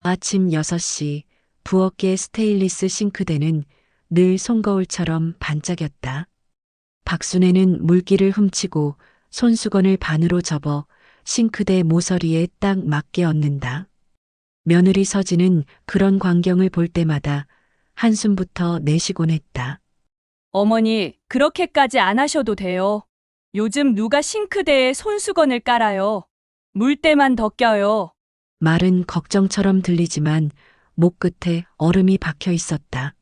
아침 6시 부엌의 스테인리스 싱크대는 늘 송거울처럼 반짝였다. 박순애는 물기를 훔치고 손수건을 반으로 접어 싱크대 모서리에 딱 맞게 얹는다. 며느리 서진은 그런 광경을 볼 때마다 한숨부터 내쉬곤 했다. 어머니, 그렇게까지 안 하셔도 돼요. 요즘 누가 싱크대에 손수건을 깔아요. 물때만 더 껴요. 말은 걱정처럼 들리지만 목 끝에 얼음이 박혀 있었다.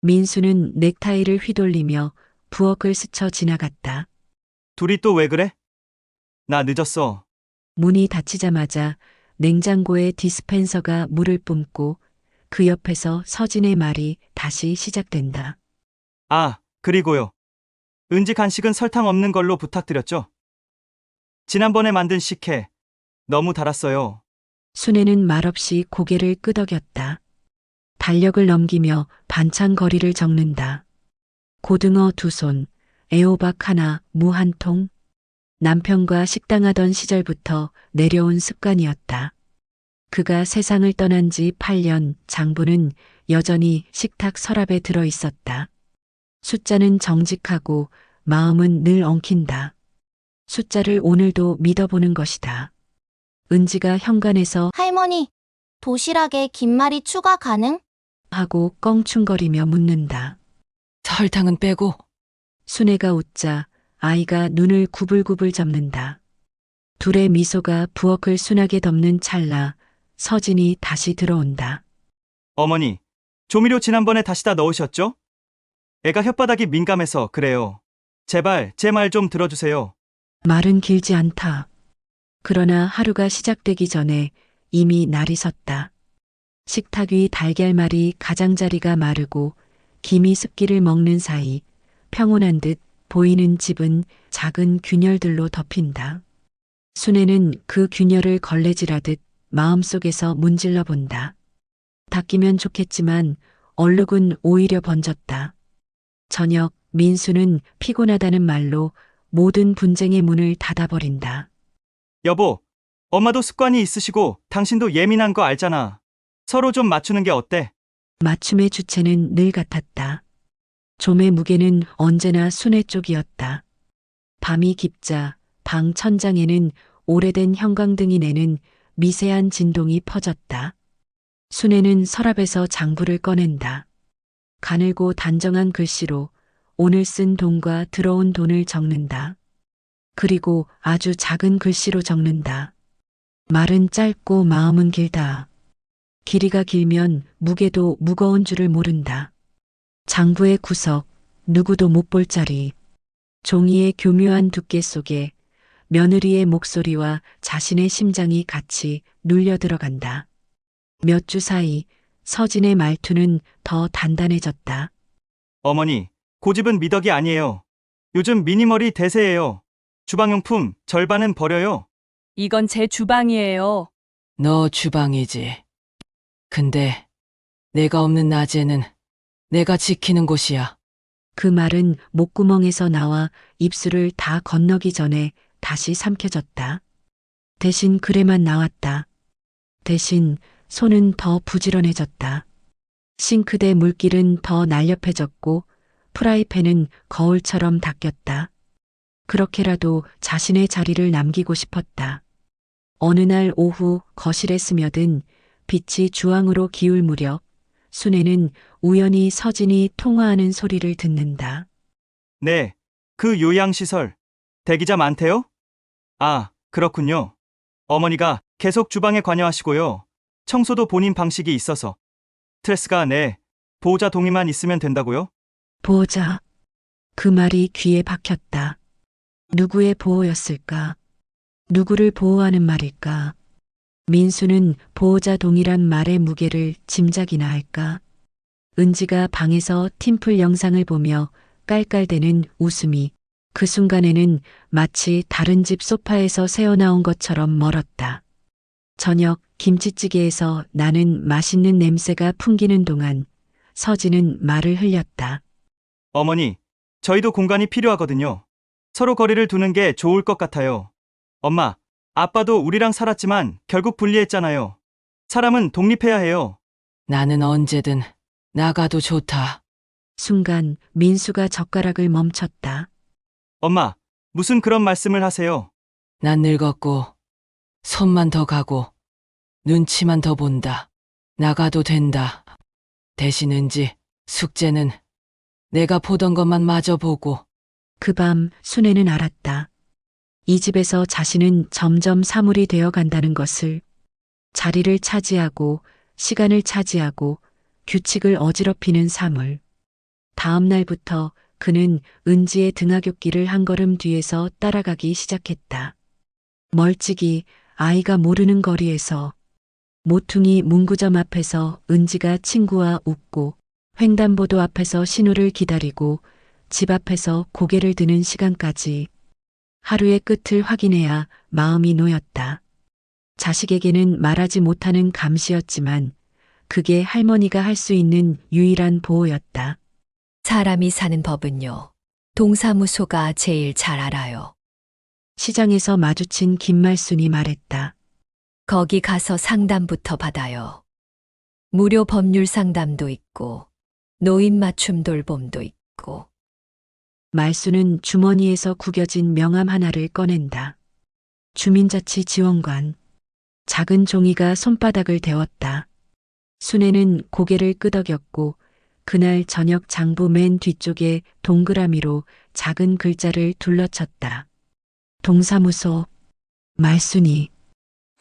민수는 넥타이를 휘돌리며 부엌을 스쳐 지나갔다. 둘이 또 왜 그래? 나 늦었어. 문이 닫히자마자 냉장고에 디스펜서가 물을 뿜고 그 옆에서 서진의 말이 다시 시작된다. 아, 그리고요. 은지 간식은 설탕 없는 걸로 부탁드렸죠? 지난번에 만든 식혜 너무 달았어요. 순애는 말없이 고개를 끄덕였다. 달력을 넘기며 반찬 거리를 적는다. 고등어 2손, 애호박 하나, 무 한 통. 남편과 식당하던 시절부터 내려온 습관이었다. 그가 세상을 떠난 지 8년, 장부는 여전히 식탁 서랍에 들어 있었다. 숫자는 정직하고 마음은 늘 엉킨다. 숫자를 오늘도 믿어보는 것이다. 은지가 현관에서 할머니, 도시락에 김말이 추가 가능? 하고 껑충거리며 묻는다. 설탕은 빼고. 순애가 웃자 아이가 눈을 구불구불 접는다. 둘의 미소가 부엌을 순하게 덮는 찰나 서진이 다시 들어온다. 어머니, 조미료 지난번에 다시 다 넣으셨죠? 애가 혓바닥이 민감해서 그래요. 제발 제 말 좀 들어주세요. 말은 길지 않다. 그러나 하루가 시작되기 전에 이미 날이 섰다. 식탁 위 달걀말이 가장자리가 마르고 김이 습기를 먹는 사이 평온한 듯 보이는 집은 작은 균열들로 덮인다. 순애는 그 균열을 걸레질하듯 마음속에서 문질러 본다. 닦이면 좋겠지만 얼룩은 오히려 번졌다. 저녁 민수는 피곤하다는 말로 모든 분쟁의 문을 닫아버린다. 여보, 엄마도 습관이 있으시고 당신도 예민한 거 알잖아. 서로 좀 맞추는 게 어때? 맞춤의 주체는 늘 같았다. 좀의 무게는 언제나 순애 쪽이었다. 밤이 깊자 방 천장에는 오래된 형광등이 내는 미세한 진동이 퍼졌다. 순애는 서랍에서 장부를 꺼낸다. 가늘고 단정한 글씨로 오늘 쓴 돈과 들어온 돈을 적는다. 그리고 아주 작은 글씨로 적는다. 말은 짧고 마음은 길다. 길이가 길면 무게도 무거운 줄을 모른다. 장부의 구석, 누구도 못 볼 자리. 종이의 교묘한 두께 속에 며느리의 목소리와 자신의 심장이 같이 눌려 들어간다. 몇 주 사이 서진의 말투는 더 단단해졌다. 어머니, 고집은 미덕이 아니에요. 요즘 미니멀이 대세예요. 주방용품 절반은 버려요. 이건 제 주방이에요. 너 주방이지. 근데 내가 없는 낮에는 내가 지키는 곳이야. 그 말은 목구멍에서 나와 입술을 다 건너기 전에 다시 삼켜졌다. 대신 그래만 나왔다. 대신 손은 더 부지런해졌다. 싱크대 물길은 더 날렵해졌고 프라이팬은 거울처럼 닦였다. 그렇게라도 자신의 자리를 남기고 싶었다. 어느 날 오후 거실에 스며든 빛이 주황으로 기울 무렵 순애는 우연히 서진이 통화하는 소리를 듣는다. 네, 그 요양시설 대기자 많대요? 아, 그렇군요. 어머니가 계속 주방에 관여하시고요. 청소도 본인 방식이 있어서. 스트레스가 네, 보호자 동의만 있으면 된다고요? 보호자. 그 말이 귀에 박혔다. 누구의 보호였을까? 누구를 보호하는 말일까? 민수는 보호자 동의란 말의 무게를 짐작이나 할까? 은지가 방에서 팀플 영상을 보며 깔깔대는 웃음이 그 순간에는 마치 다른 집 소파에서 새어나온 것처럼 멀었다. 저녁 김치찌개에서 나는 맛있는 냄새가 풍기는 동안 서진은 말을 흘렸다. 어머니, 저희도 공간이 필요하거든요. 서로 거리를 두는 게 좋을 것 같아요. 엄마, 아빠도 우리랑 살았지만 결국 분리했잖아요. 사람은 독립해야 해요. 나는 언제든 나가도 좋다. 순간 민수가 젓가락을 멈췄다. 엄마, 무슨 그런 말씀을 하세요? 난 늙었고 손만 더 가고 눈치만 더 본다. 나가도 된다. 대신 은지, 숙제는 내가 보던 것만 마저 보고. 그 밤 순애는 알았다. 이 집에서 자신은 점점 사물이 되어 간다는 것을. 자리를 차지하고 시간을 차지하고 규칙을 어지럽히는 사물. 다음 날부터 그는 은지의 등하굣길을 한 걸음 뒤에서 따라가기 시작했다. 멀찍이 아이가 모르는 거리에서, 모퉁이 문구점 앞에서 은지가 친구와 웃고, 횡단보도 앞에서 신호를 기다리고, 집 앞에서 고개를 드는 시간까지 하루의 끝을 확인해야 마음이 놓였다. 자식에게는 말하지 못하는 감시였지만 그게 할머니가 할 수 있는 유일한 보호였다. 사람이 사는 법은요. 동사무소가 제일 잘 알아요. 시장에서 마주친 김말순이 말했다. 거기 가서 상담부터 받아요. 무료 법률 상담도 있고, 노인 맞춤 돌봄도 있고. 말순은 주머니에서 구겨진 명함 하나를 꺼낸다. 주민자치지원관. 작은 종이가 손바닥을 데웠다. 순애는 고개를 끄덕였고 그날 저녁 장부 맨 뒤쪽에 동그라미로 작은 글자를 둘러쳤다. 동사무소. 말순이.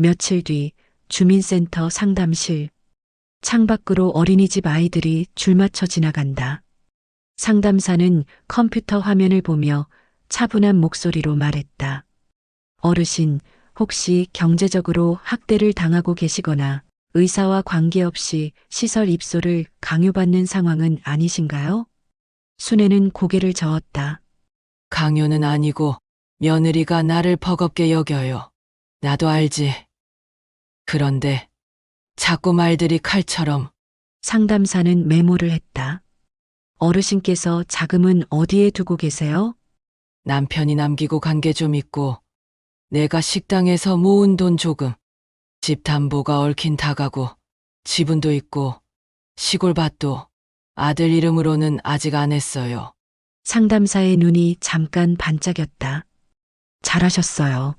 며칠 뒤 주민센터 상담실. 창밖으로 어린이집 아이들이 줄 맞춰 지나간다. 상담사는 컴퓨터 화면을 보며 차분한 목소리로 말했다. 어르신, 혹시 경제적으로 학대를 당하고 계시거나 의사와 관계없이 시설 입소를 강요받는 상황은 아니신가요? 순애는 고개를 저었다. 강요는 아니고 며느리가 나를 버겁게 여겨요. 나도 알지. 그런데 자꾸 말들이 칼처럼. 상담사는 메모를 했다. 어르신께서 자금은 어디에 두고 계세요? 남편이 남기고 간 게 좀 있고 내가 식당에서 모은 돈 조금. 집 담보가 얽힌 다가구, 지분도 있고 시골 밭도 아들 이름으로는 아직 안 했어요. 상담사의 눈이 잠깐 반짝였다. 잘하셨어요.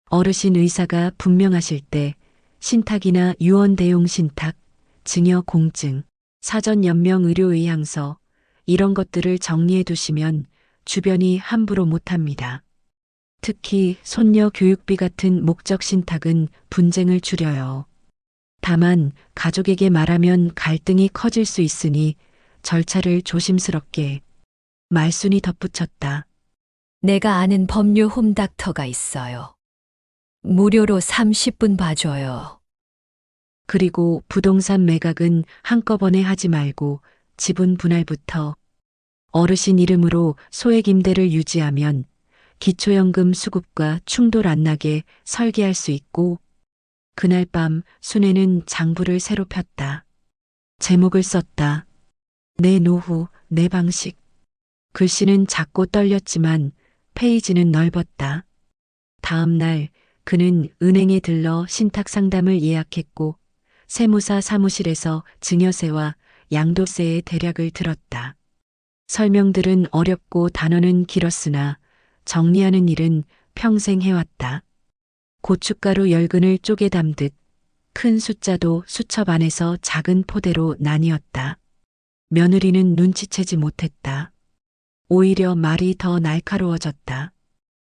어르신 의사가 분명하실 때 신탁이나 유언 대용 신탁, 증여 공증, 사전 연명 의료 의향서 이런 것들을 정리해 두시면 주변이 함부로 못합니다. 특히 손녀 교육비 같은 목적 신탁은 분쟁을 줄여요. 다만 가족에게 말하면 갈등이 커질 수 있으니 절차를 조심스럽게. 말순이 덧붙였다. 내가 아는 법률 홈닥터가 있어요. 무료로 30분 봐줘요. 그리고 부동산 매각은 한꺼번에 하지 말고 지분 분할부터. 어르신 이름으로 소액 임대를 유지하면 기초연금 수급과 충돌 안 나게 설계할 수 있고. 그날 밤 순애는 장부를 새로 폈다. 제목을 썼다. 내 노후, 내 방식. 글씨는 작고 떨렸지만 페이지는 넓었다. 다음 날 그는 은행에 들러 신탁 상담을 예약했고 세무사 사무실에서 증여세와 양도세의 대략을 들었다. 설명들은 어렵고 단어는 길었으나 정리하는 일은 평생 해왔다. 고춧가루 열근을 쪼개 담듯 큰 숫자도 수첩 안에서 작은 포대로 나뉘었다. 며느리는 눈치채지 못했다. 오히려 말이 더 날카로워졌다.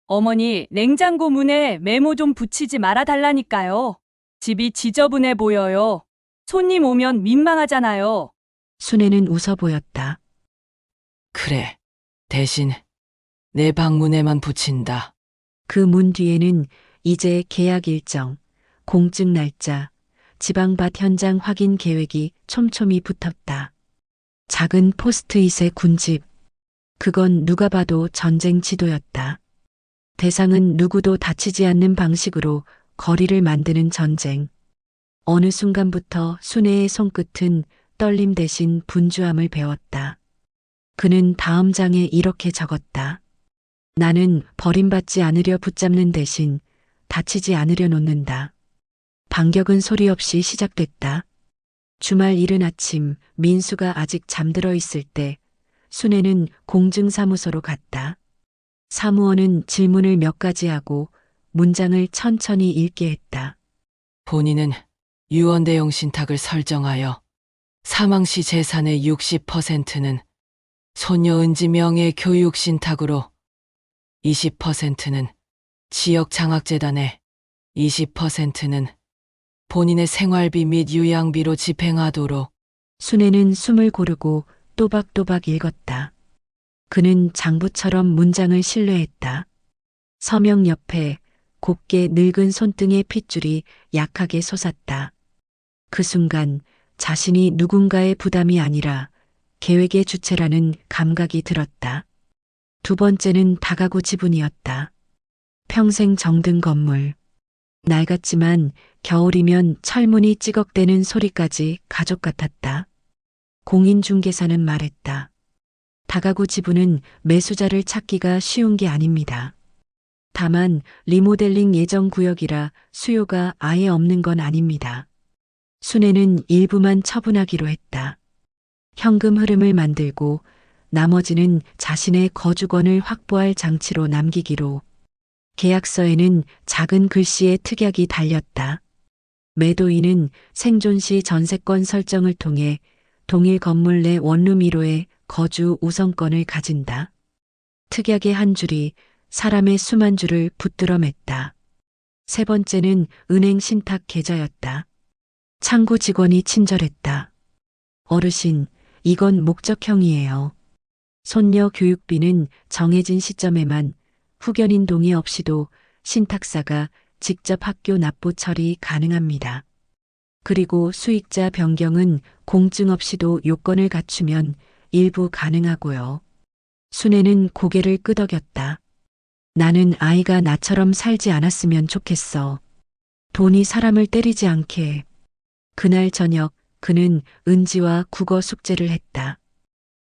어머니, 냉장고 문에 메모 좀 붙이지 말아 달라니까요. 집이 지저분해 보여요. 손님 오면 민망하잖아요. 순애는 웃어 보였다. 그래. 대신 내 방문에만 붙인다. 그 문 뒤에는 이제 계약 일정, 공증 날짜, 지방밭 현장 확인 계획이 촘촘히 붙었다. 작은 포스트잇의 군집. 그건 누가 봐도 전쟁 지도였다. 대상은 누구도 다치지 않는 방식으로 거리를 만드는 전쟁. 어느 순간부터 순애의 손끝은 떨림 대신 분주함을 배웠다. 그는 다음 장에 이렇게 적었다. 나는 버림받지 않으려 붙잡는 대신 다치지 않으려 놓는다. 반격은 소리 없이 시작됐다. 주말 이른 아침 민수가 아직 잠들어 있을 때 순애는 공증사무소로 갔다. 사무원은 질문을 몇 가지 하고 문장을 천천히 읽게 했다. 본인은 유언대용 신탁을 설정하여 사망 시 재산의 60%는 소녀 은지 명의 교육 신탁으로 20%는 지역장학재단에 20%는 본인의 생활비 및 유양비로 집행하도록. 순애는 숨을 고르고 또박또박 읽었다. 그는 장부처럼 문장을 신뢰했다. 서명 옆에 곱게 늙은 손등의 핏줄이 약하게 솟았다. 그 순간 자신이 누군가의 부담이 아니라 계획의 주체라는 감각이 들었다. 두 번째는 다가구 지분이었다. 평생 정든 건물. 낡았지만 겨울이면 철문이 찌걱대는 소리까지 가족 같았다. 공인중개사는 말했다. 다가구 지분은 매수자를 찾기가 쉬운 게 아닙니다. 다만 리모델링 예정 구역이라 수요가 아예 없는 건 아닙니다. 순애는 일부만 처분하기로 했다. 현금 흐름을 만들고 나머지는 자신의 거주권을 확보할 장치로 남기기로. 계약서에는 작은 글씨의 특약이 달렸다. 매도인은 생존 시 전세권 설정을 통해 동일 건물 내 원룸 1호의 거주 우선권을 가진다. 특약의 한 줄이 사람의 수만 줄을 붙들어 맸다. 세 번째는 은행 신탁 계좌였다. 창구 직원이 친절했다. 어르신, 이건 목적형이에요. 손녀 교육비는 정해진 시점에만 후견인 동의 없이도 신탁사가 직접 학교 납부 처리 가능합니다. 그리고 수익자 변경은 공증 없이도 요건을 갖추면 일부 가능하고요. 순애는 고개를 끄덕였다. 나는 아이가 나처럼 살지 않았으면 좋겠어. 돈이 사람을 때리지 않게. 그날 저녁 그는 은지와 국어 숙제를 했다.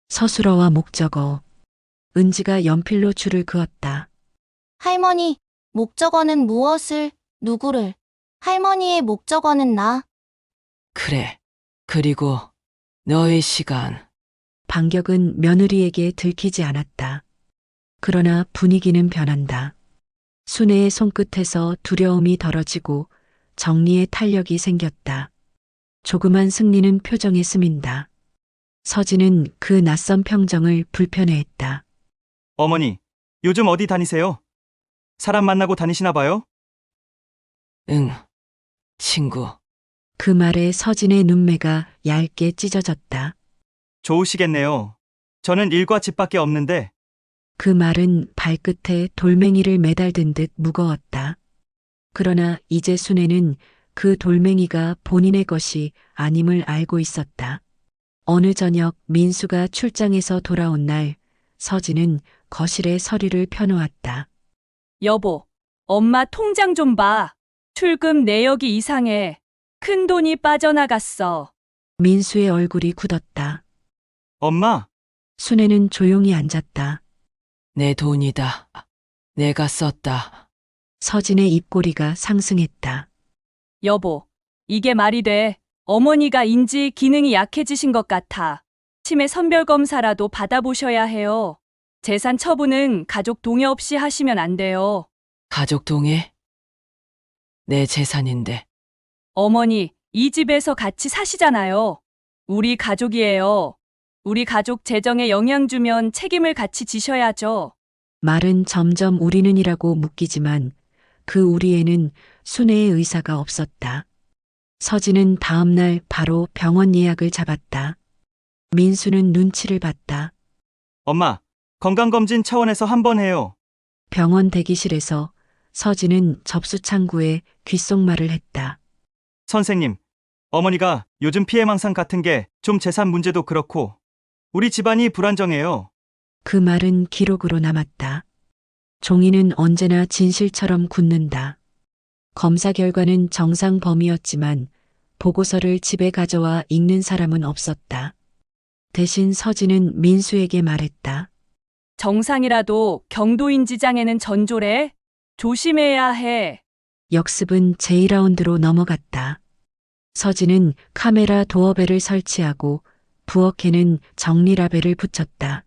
서술어와 목적어. 은지가 연필로 줄을 그었다. 할머니, 목적어는 무엇을, 누구를. 할머니의 목적어는 나. 그래. 그리고 너의 시간. 반격은 며느리에게 들키지 않았다. 그러나 분위기는 변한다. 순애의 손끝에서 두려움이 덜어지고 정리의 탄력이 생겼다. 조그만 승리는 표정에 스민다. 서진은 그 낯선 평정을 불편해했다. 어머니, 요즘 어디 다니세요? 사람 만나고 다니시나 봐요? 응. 친구. 그 말에 서진의 눈매가 얇게 찢어졌다. 좋으시겠네요. 저는 일과 집밖에 없는데. 그 말은 발끝에 돌멩이를 매달든 듯 무거웠다. 그러나 이제 순애는 그 돌멩이가 본인의 것이 아님을 알고 있었다. 어느 저녁 민수가 출장에서 돌아온 날 서진은 거실에 서류를 펴놓았다. 여보, 엄마 통장 좀 봐. 출금 내역이 이상해. 큰 돈이 빠져나갔어. 민수의 얼굴이 굳었다. 엄마, 순애는 조용히 앉았다. 내 돈이다. 내가 썼다. 서진의 입꼬리가 상승했다. 여보, 이게 말이 돼. 어머니가 인지 기능이 약해지신 것 같아. 치매 선별검사라도 받아보셔야 해요. 재산 처분은 가족 동의 없이 하시면 안 돼요. 가족 동의? 내 재산인데. 어머니, 이 집에서 같이 사시잖아요. 우리 가족이에요. 우리 가족 재정에 영향 주면 책임을 같이 지셔야죠. 말은 점점 우리는이라고 묶이지만 그 우리에는 순애의 의사가 없었다. 서진은 다음 날 바로 병원 예약을 잡았다. 민수는 눈치를 봤다. 엄마, 건강검진 차원에서 한번 해요. 병원 대기실에서 서진은 접수 창구에 귓속말을 했다. 선생님, 어머니가 요즘 피해망상 같은 게 좀 재산 문제도 그렇고 우리 집안이 불안정해요. 그 말은 기록으로 남았다. 종이는 언제나 진실처럼 굳는다. 검사 결과는 정상 범위였지만 보고서를 집에 가져와 읽는 사람은 없었다. 대신 서진은 민수에게 말했다. 정상이라도 경도인지장에는 전조래. 조심해야 해. 역습은 제2라운드로 넘어갔다. 서진은 카메라 도어벨을 설치하고 부엌에는 정리 라벨을 붙였다.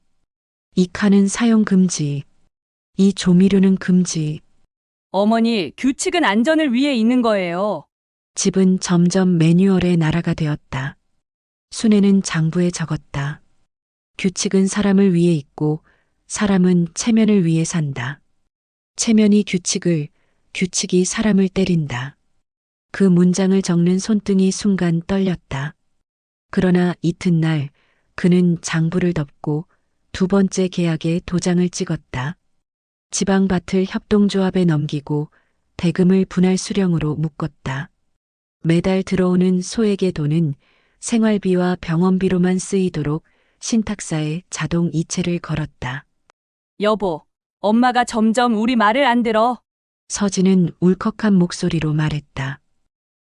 이 칸은 사용 금지. 이 조미료는 금지. 어머니, 규칙은 안전을 위해 있는 거예요. 집은 점점 매뉴얼의 나라가 되었다. 순애는 장부에 적었다. 규칙은 사람을 위해 있고 사람은 체면을 위해 산다. 체면이 규칙을, 규칙이 사람을 때린다. 그 문장을 적는 손등이 순간 떨렸다. 그러나 이튿날 그는 장부를 덮고 두 번째 계약에 도장을 찍었다. 지방밭을 협동조합에 넘기고 대금을 분할 수령으로 묶었다. 매달 들어오는 소액의 돈은 생활비와 병원비로만 쓰이도록 신탁사에 자동 이체를 걸었다. 여보, 엄마가 점점 우리 말을 안 들어. 서진은 울컥한 목소리로 말했다.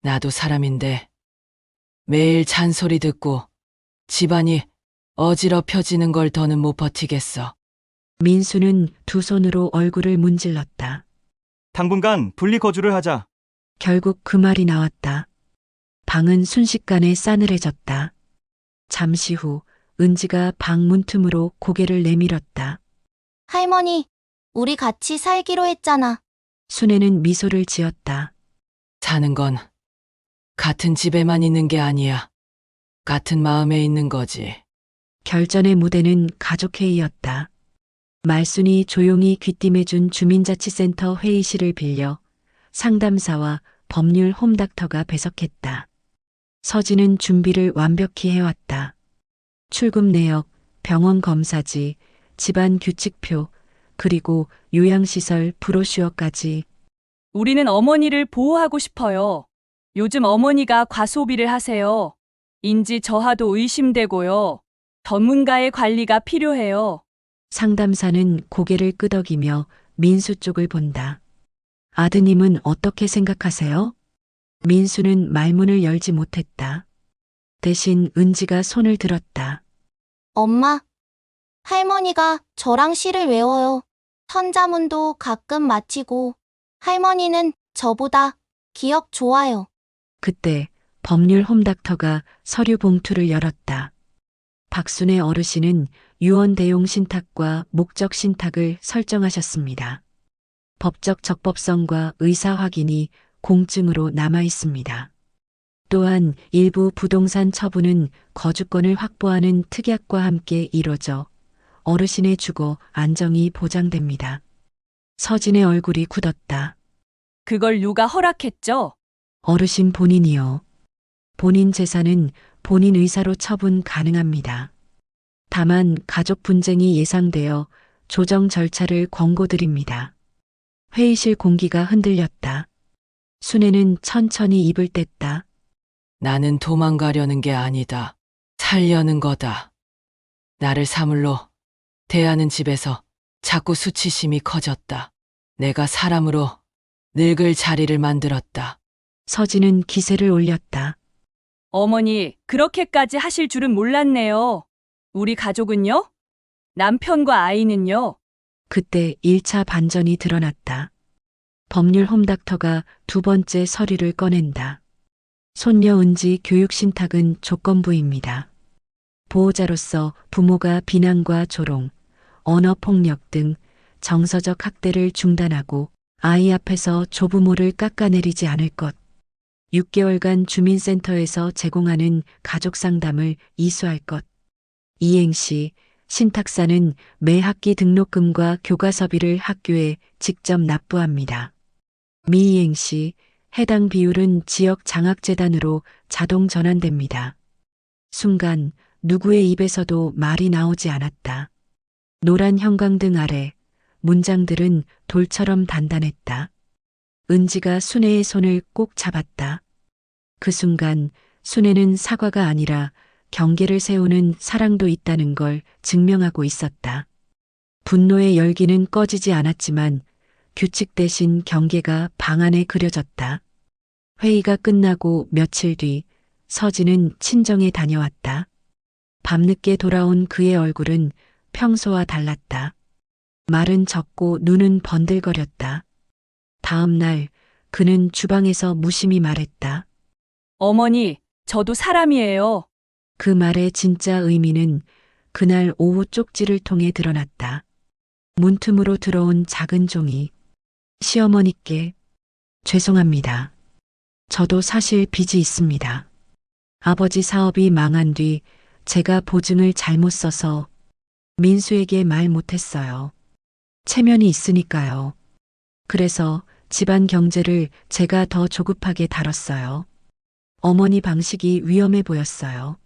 나도 사람인데 매일 잔소리 듣고 집안이 어지럽혀지는 걸 더는 못 버티겠어. 민수는 두 손으로 얼굴을 문질렀다. 당분간 분리 거주를 하자. 결국 그 말이 나왔다. 방은 순식간에 싸늘해졌다. 잠시 후 은지가 방 문틈으로 고개를 내밀었다. 할머니, 우리 같이 살기로 했잖아. 순애는 미소를 지었다. 사는 건 같은 집에만 있는 게 아니야. 같은 마음에 있는 거지. 결전의 무대는 가족회의였다. 말순이 조용히 귀띔해준 주민자치센터 회의실을 빌려 상담사와 법률 홈닥터가 배석했다. 서진은 준비를 완벽히 해왔다. 출금 내역, 병원 검사지, 집안 규칙표, 그리고 요양시설 브로슈어까지. 우리는 어머니를 보호하고 싶어요. 요즘 어머니가 과소비를 하세요. 인지 저하도 의심되고요. 전문가의 관리가 필요해요. 상담사는 고개를 끄덕이며 민수 쪽을 본다. 아드님은 어떻게 생각하세요? 민수는 말문을 열지 못했다. 대신 은지가 손을 들었다. 엄마, 할머니가 저랑 시를 외워요. 선자문도 가끔 마치고 할머니는 저보다 기억 좋아요. 그때 법률 홈닥터가 서류 봉투를 열었다. 박순애 어르신은 유언 대용 신탁과 목적 신탁을 설정하셨습니다. 법적 적법성과 의사 확인이 공증으로 남아 있습니다. 또한 일부 부동산 처분은 거주권을 확보하는 특약과 함께 이뤄져 어르신의 주거 안정이 보장됩니다. 서진의 얼굴이 굳었다. 그걸 누가 허락했죠? 어르신 본인이요. 본인 재산은 본인 의사로 처분 가능합니다. 다만 가족 분쟁이 예상되어 조정 절차를 권고드립니다. 회의실 공기가 흔들렸다. 순애는 천천히 입을 뗐다. 나는 도망가려는 게 아니다. 살려는 거다. 나를 사물로 대하는 집에서 자꾸 수치심이 커졌다. 내가 사람으로 늙을 자리를 만들었다. 서진은 기세를 올렸다. 어머니, 그렇게까지 하실 줄은 몰랐네요. 우리 가족은요? 남편과 아이는요? 그때 1차 반전이 드러났다. 법률 홈닥터가 두 번째 서류를 꺼낸다. 손녀 은지 교육 신탁은 조건부입니다. 보호자로서 부모가 비난과 조롱, 언어폭력 등 정서적 학대를 중단하고 아이 앞에서 조부모를 깎아내리지 않을 것. 6개월간 주민센터에서 제공하는 가족 상담을 이수할 것. 이행시, 신탁사는 매 학기 등록금과 교과서비를 학교에 직접 납부합니다. 미이행시, 해당 비율은 지역 장학재단으로 자동 전환됩니다. 순간 누구의 입에서도 말이 나오지 않았다. 노란 형광등 아래 문장들은 돌처럼 단단했다. 은지가 순애의 손을 꼭 잡았다. 그 순간 순애는 사과가 아니라 경계를 세우는 사랑도 있다는 걸 증명하고 있었다. 분노의 열기는 꺼지지 않았지만 규칙 대신 경계가 방 안에 그려졌다. 회의가 끝나고 며칠 뒤 서진은 친정에 다녀왔다. 밤늦게 돌아온 그의 얼굴은 평소와 달랐다. 말은 적고 눈은 번들거렸다. 다음 날 그는 주방에서 무심히 말했다. 어머니, 저도 사람이에요. 그 말의 진짜 의미는 그날 오후 쪽지를 통해 드러났다. 문틈으로 들어온 작은 종이. 시어머니께 죄송합니다. 저도 사실 빚이 있습니다. 아버지 사업이 망한 뒤 제가 보증을 잘못 써서 민수에게 말 못했어요. 체면이 있으니까요. 그래서 집안 경제를 제가 더 조급하게 다뤘어요. 어머니 방식이 위험해 보였어요.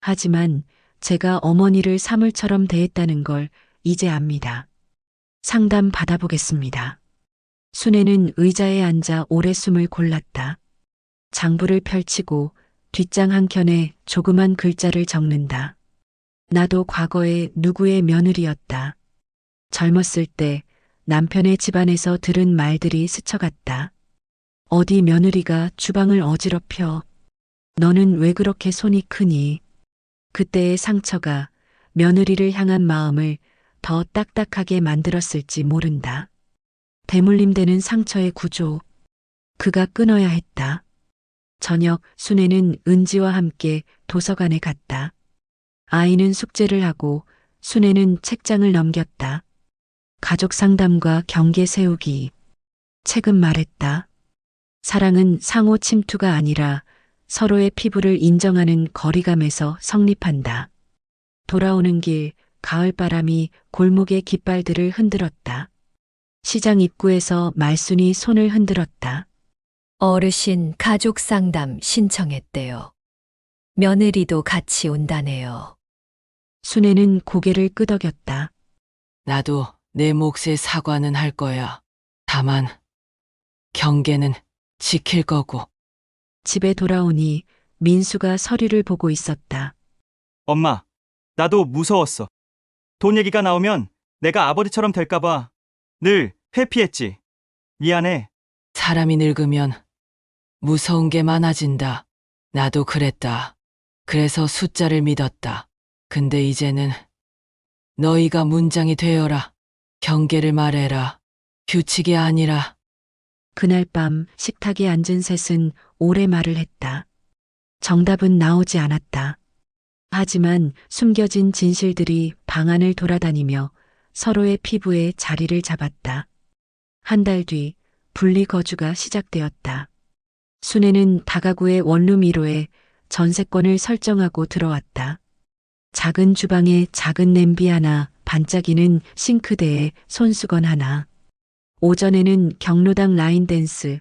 하지만 제가 어머니를 사물처럼 대했다는 걸 이제 압니다. 상담 받아보겠습니다. 순애는 의자에 앉아 오래 숨을 골랐다. 장부를 펼치고 뒷장 한켠에 조그만 글자를 적는다. 나도 과거에 누구의 며느리였다. 젊었을 때 남편의 집안에서 들은 말들이 스쳐갔다. 어디 며느리가 주방을 어지럽혀. 너는 왜 그렇게 손이 크니? 그때의 상처가 며느리를 향한 마음을 더 딱딱하게 만들었을지 모른다. 대물림되는 상처의 구조. 그가 끊어야 했다. 저녁 순애는 은지와 함께 도서관에 갔다. 아이는 숙제를 하고 순애는 책장을 넘겼다. 가족 상담과 경계 세우기. 책은 말했다. 사랑은 상호 침투가 아니라 서로의 피부를 인정하는 거리감에서 성립한다. 돌아오는 길, 가을바람이 골목의 깃발들을 흔들었다. 시장 입구에서 말순이 손을 흔들었다. 어르신 가족 상담 신청했대요. 며느리도 같이 온다네요. 순애는 고개를 끄덕였다. 나도 내 몫의 사과는 할 거야. 다만 경계는 지킬 거고. 집에 돌아오니 민수가 서류를 보고 있었다. 엄마, 나도 무서웠어. 돈 얘기가 나오면 내가 아버지처럼 될까봐 늘 회피했지. 미안해. 사람이 늙으면 무서운 게 많아진다. 나도 그랬다. 그래서 숫자를 믿었다. 근데 이제는 너희가 문장이 되어라. 경계를 말해라. 규칙이 아니라. 그날 밤 식탁에 앉은 셋은 오래 말을 했다. 정답은 나오지 않았다. 하지만 숨겨진 진실들이 방안을 돌아다니며 서로의 피부에 자리를 잡았다. 한 달 뒤 분리 거주가 시작되었다. 순애는 다가구의 원룸 1호에 전세권을 설정하고 들어왔다. 작은 주방에 작은 냄비 하나, 반짝이는 싱크대에 손수건 하나. 오전에는 경로당 라인 댄스,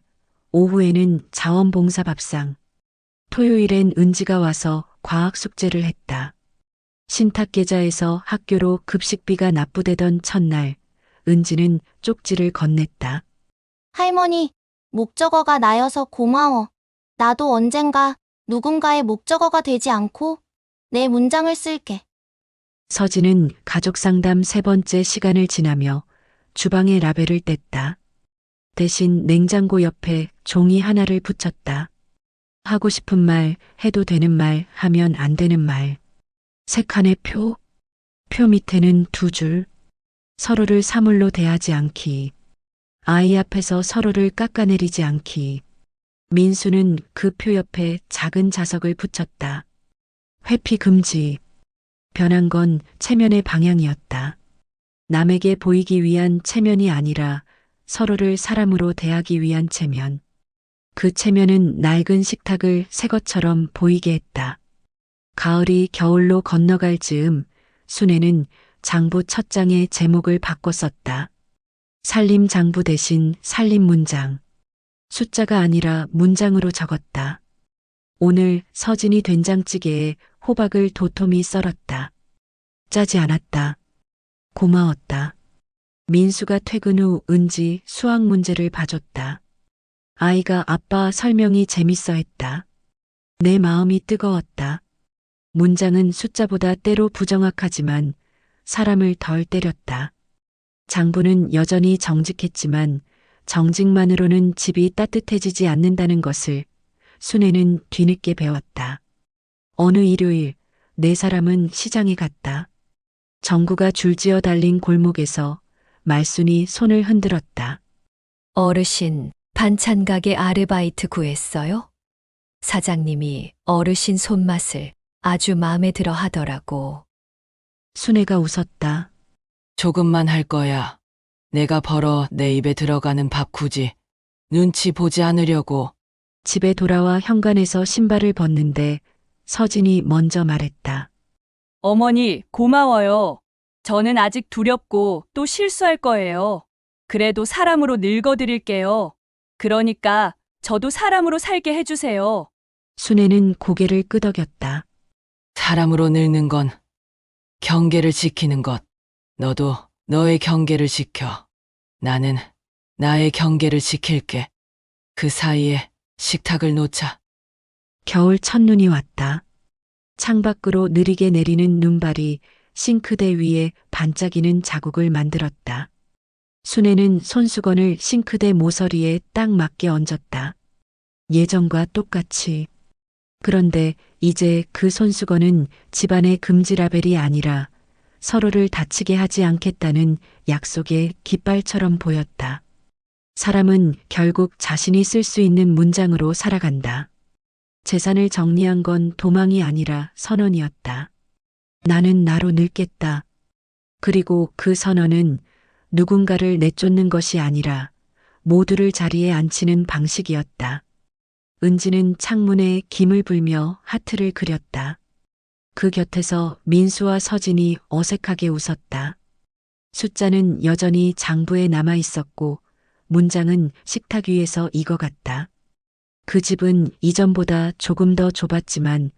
오후에는 자원봉사 밥상. 토요일엔 은지가 와서 과학 숙제를 했다. 신탁 계좌에서 학교로 급식비가 납부되던 첫날, 은지는 쪽지를 건넸다. 할머니, 목적어가 나여서 고마워. 나도 언젠가 누군가의 목적어가 되지 않고 내 문장을 쓸게. 서진은 가족 상담 3번째 시간을 지나며 주방의 라벨을 뗐다. 대신 냉장고 옆에 종이 하나를 붙였다. 하고 싶은 말, 해도 되는 말, 하면 안 되는 말. 3칸의 표. 표 밑에는 2줄. 서로를 사물로 대하지 않기. 아이 앞에서 서로를 깎아내리지 않기. 민수는 그 표 옆에 작은 자석을 붙였다. 회피 금지. 변한 건 체면의 방향이었다. 남에게 보이기 위한 체면이 아니라 서로를 사람으로 대하기 위한 체면. 그 체면은 낡은 식탁을 새 것처럼 보이게 했다. 가을이 겨울로 건너갈 즈음 순애는 장부 첫 장의 제목을 바꿔 썼다. 살림 장부 대신 살림 문장. 숫자가 아니라 문장으로 적었다. 오늘 서진이 된장찌개에 호박을 도톰히 썰었다. 짜지 않았다. 고마웠다. 민수가 퇴근 후 은지 수학 문제를 봐줬다. 아이가 아빠 설명이 재밌어 했다. 내 마음이 뜨거웠다. 문장은 숫자보다 때로 부정확하지만 사람을 덜 때렸다. 장부는 여전히 정직했지만 정직만으로는 집이 따뜻해지지 않는다는 것을 순애는 뒤늦게 배웠다. 어느 일요일 4사람은 시장에 갔다. 정구가 줄지어 달린 골목에서 말순이 손을 흔들었다. 어르신 반찬 가게 아르바이트 구했어요? 사장님이 어르신 손맛을 아주 마음에 들어 하더라고. 순애가 웃었다. 조금만 할 거야. 내가 벌어 내 입에 들어가는 밥 굳이 눈치 보지 않으려고. 집에 돌아와 현관에서 신발을 벗는데 서진이 먼저 말했다. 어머니, 고마워요. 저는 아직 두렵고 또 실수할 거예요. 그래도 사람으로 늙어드릴게요. 그러니까 저도 사람으로 살게 해주세요. 순애는 고개를 끄덕였다. 사람으로 늙는 건 경계를 지키는 것. 너도 너의 경계를 지켜. 나는 나의 경계를 지킬게. 그 사이에 식탁을 놓자. 겨울 첫눈이 왔다. 창밖으로 느리게 내리는 눈발이 싱크대 위에 반짝이는 자국을 만들었다. 순애는 손수건을 싱크대 모서리에 딱 맞게 얹었다. 예전과 똑같이. 그런데 이제 그 손수건은 집안의 금지라벨이 아니라 서로를 다치게 하지 않겠다는 약속의 깃발처럼 보였다. 사람은 결국 자신이 쓸 수 있는 문장으로 살아간다. 재산을 정리한 건 도망이 아니라 선언이었다. 나는 나로 늙겠다. 그리고 그 선언은 누군가를 내쫓는 것이 아니라 모두를 자리에 앉히는 방식이었다. 은지는 창문에 김을 불며 하트를 그렸다. 그 곁에서 민수와 서진이 어색하게 웃었다. 숫자는 여전히 장부에 남아 있었고 문장은 식탁 위에서 익어갔다. 그 집은 이전보다 조금 더 좁았지만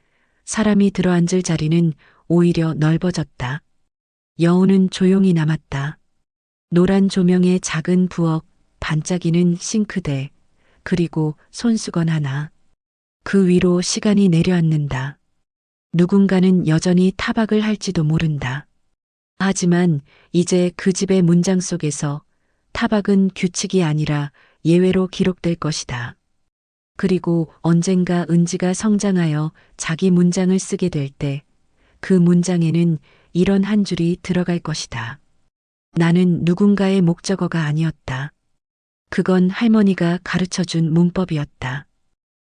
사람이 들어앉을 자리는 오히려 넓어졌다. 여우는 조용히 남았다. 노란 조명의 작은 부엌, 반짝이는 싱크대, 그리고 손수건 하나. 그 위로 시간이 내려앉는다. 누군가는 여전히 타박을 할지도 모른다. 하지만 이제 그 집의 문장 속에서 타박은 규칙이 아니라 예외로 기록될 것이다. 그리고 언젠가 은지가 성장하여 자기 문장을 쓰게 될 때 그 문장에는 이런 한 줄이 들어갈 것이다. 나는 누군가의 목적어가 아니었다. 그건 할머니가 가르쳐준 문법이었다.